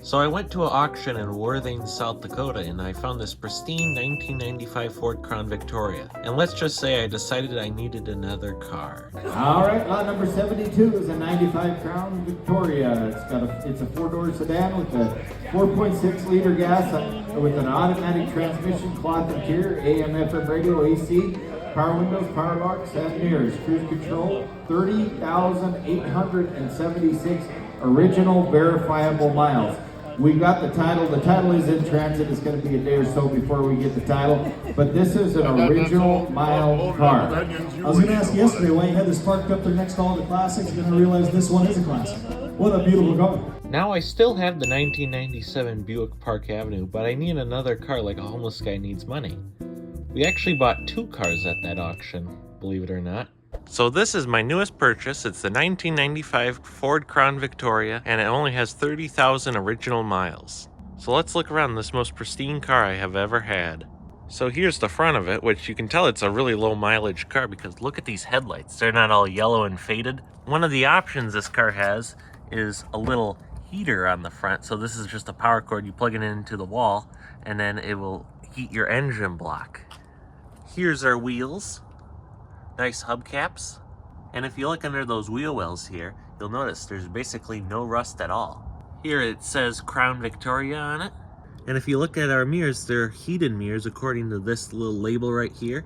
So I went to an auction in Worthing, South Dakota, and I found this pristine 1995 Ford Crown Victoria. And let's just say I decided I needed another car. All right, lot number 72 is a 95 Crown Victoria. It's a four-door sedan with a 4.6 liter gas with an automatic transmission, cloth interior, AM/FM radio, AC, power windows, power locks, and mirrors. Cruise control, 30,876 original verifiable miles. We got the title. The title is in transit. It's going to be a day or so before we get the title. But this is an original mile car. I was going to ask yesterday why you had this parked up there next to all the classics, and then I realized this one is a classic. What a beautiful car. Now I still have the 1997 Buick Park Avenue, but I need another car like a homeless guy needs money. We actually bought two cars at that auction, believe it or not. So this is my newest purchase. It's the 1995 Ford Crown Victoria, and it only has 30,000 original miles. So let's look around this most pristine car I have ever had. So here's the front of it, which you can tell it's a really low mileage car because look at these headlights. They're not all yellow and faded. One of the options this car has is a little heater on the front. So this is just a power cord. You plug it into the wall and then it will heat your engine block. Here's our wheels. Nice hubcaps. And if you look under those wheel wells here, you'll notice there's basically no rust at all. Here it says Crown Victoria on it. And if you look at our mirrors, they're heated mirrors according to this little label right here.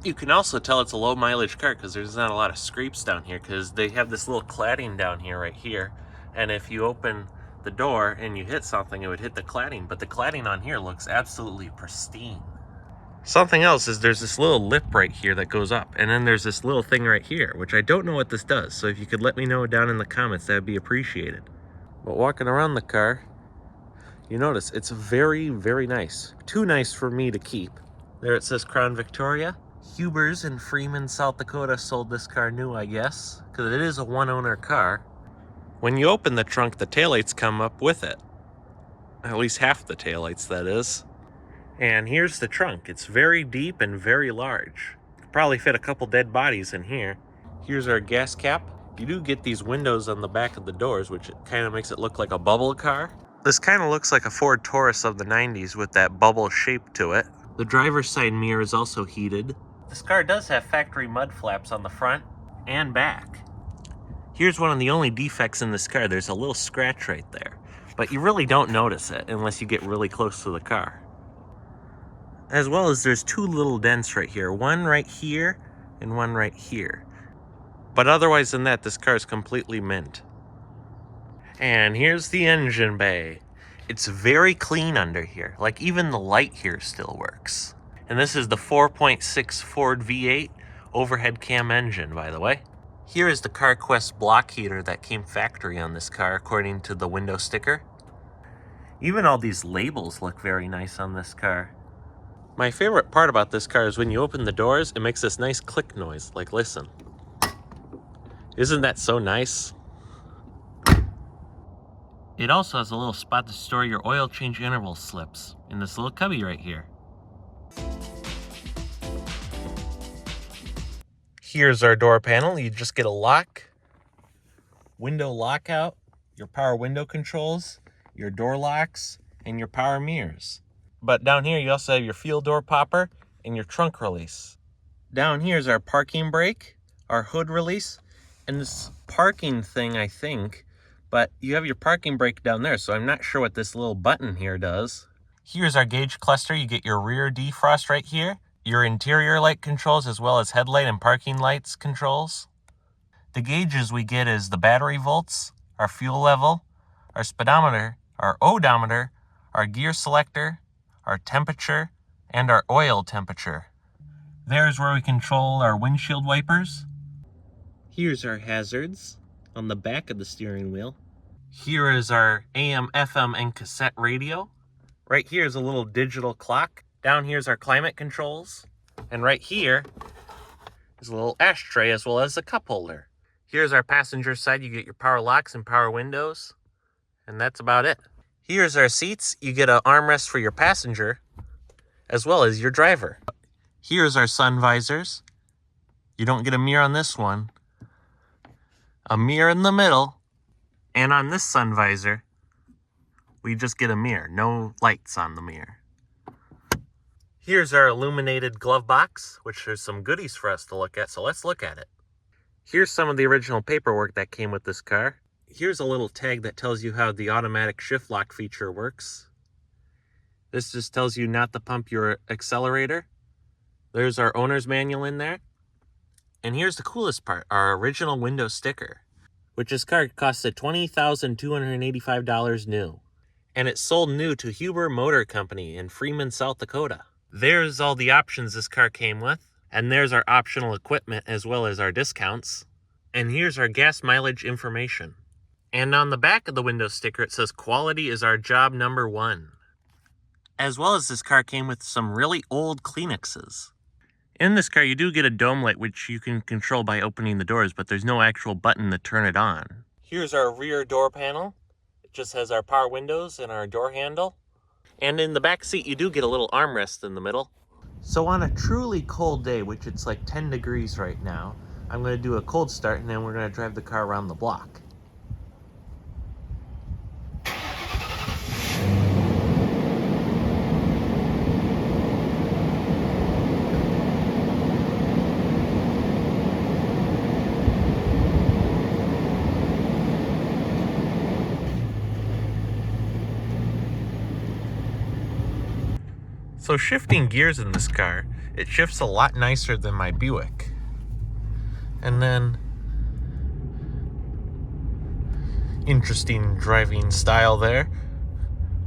You can also tell it's a low mileage car because there's not a lot of scrapes down here because they have this little cladding down here right here. And if you open the door and you hit something, it would hit the cladding, but the cladding on here looks absolutely pristine. Something else is there's this little lip right here that goes up, and then there's this little thing right here, which I don't know what this does, so if you could let me know down in the comments, that would be appreciated. But walking around the car, you notice it's very, very nice. Too nice for me to keep. There it says Crown Victoria. Huber's in Freeman, South Dakota sold this car new, I guess, because it is a one-owner car. When you open the trunk, the taillights come up with it. At least half the taillights, that is. And here's the trunk. It's very deep and very large. Could probably fit a couple dead bodies in here. Here's our gas cap. You do get these windows on the back of the doors, which kind of makes it look like a bubble car. This kind of looks like a Ford Taurus of the 90s with that bubble shape to it. The driver's side mirror is also heated. This car does have factory mud flaps on the front and back. Here's one of the only defects in this car. There's a little scratch right there, but you really don't notice it unless you get really close to the car. As well as there's two little dents right here, one right here and one right here. But otherwise than that, this car is completely mint. And here's the engine bay. It's very clean under here. Like even the light here still works. And this is the 4.6 Ford V8 overhead cam engine, by the way. Here is the CarQuest block heater that came factory on this car according to the window sticker. Even all these labels look very nice on this car. My favorite part about this car is when you open the doors, it makes this nice click noise. Like, listen. Isn't that so nice? It also has a little spot to store your oil change interval slips in this little cubby right here. Here's our door panel. You just get a lock, window lockout, your power window controls, your door locks, and your power mirrors. But down here, you also have your field door popper and your trunk release. Down here is our parking brake, our hood release, and this parking thing, I think. But you have your parking brake down there, so I'm not sure what this little button here does. Here's our gauge cluster. You get your rear defrost right here, your interior light controls, as well as headlight and parking lights controls. The gauges we get is the battery volts, our fuel level, our speedometer, our odometer, our gear selector, our temperature, and our oil temperature. There's where we control our windshield wipers. Here's our hazards on the back of the steering wheel. Here is our AM, FM, and cassette radio. Right here is a little digital clock. Down here is our climate controls. And right here is a little ashtray as well as a cup holder. Here's our passenger side. You get your power locks and power windows. And that's about it. Here's our seats. You get an armrest for your passenger as well as your driver. Here's our sun visors. You don't get a mirror on this one. A mirror in the middle. And on this sun visor, We just get a mirror, no lights on the mirror. Here's our illuminated glove box, which there's some goodies for us to look at, so let's look at it. Here's some of the original paperwork that came with this car. Here's a little tag that tells you how the automatic shift lock feature works. This just tells you not to pump your accelerator. There's our owner's manual in there. And here's the coolest part, our original window sticker, which this car costed $20,285 new. And it's sold new to Huber Motor Company in Freeman, South Dakota. There's all the options this car came with. And there's our optional equipment as well as our discounts. And here's our gas mileage information. And on the back of the window sticker, it says quality is our job number one. As well as this car came with some really old Kleenexes. In this car, you do get a dome light, which you can control by opening the doors, but there's no actual button to turn it on. Here's our rear door panel. It just has our power windows and our door handle. And in the back seat, you do get a little armrest in the middle. So on a truly cold day, which it's like 10 degrees right now, I'm going to do a cold start and then we're going to drive the car around the block. So shifting gears in this car, it shifts a lot nicer than my Buick. And then, interesting driving style there.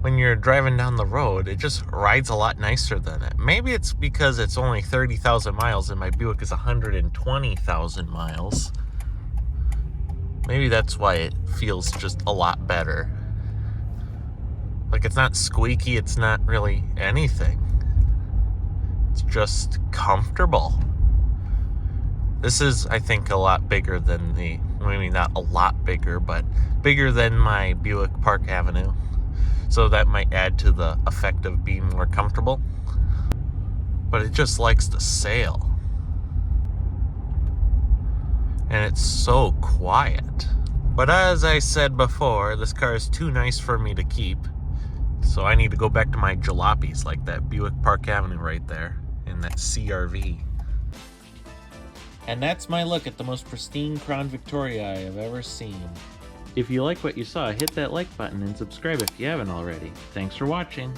When you're driving down the road, it just rides a lot nicer than it. Maybe it's because it's only 30,000 miles and my Buick is 120,000 miles. Maybe that's why it feels just a lot better. Like, it's not squeaky, it's not really anything. It's just comfortable. This is, I think, a lot bigger than maybe not a lot bigger, but bigger than my Buick Park Avenue. So that might add to the effect of being more comfortable. But it just likes to sail. And it's so quiet. But as I said before, this car is too nice for me to keep. So I need to go back to my jalopies, like that Buick Park Avenue right there, and that CRV. And that's my look at the most pristine Crown Victoria I have ever seen. If you like what you saw, hit that like button and subscribe if you haven't already. Thanks for watching.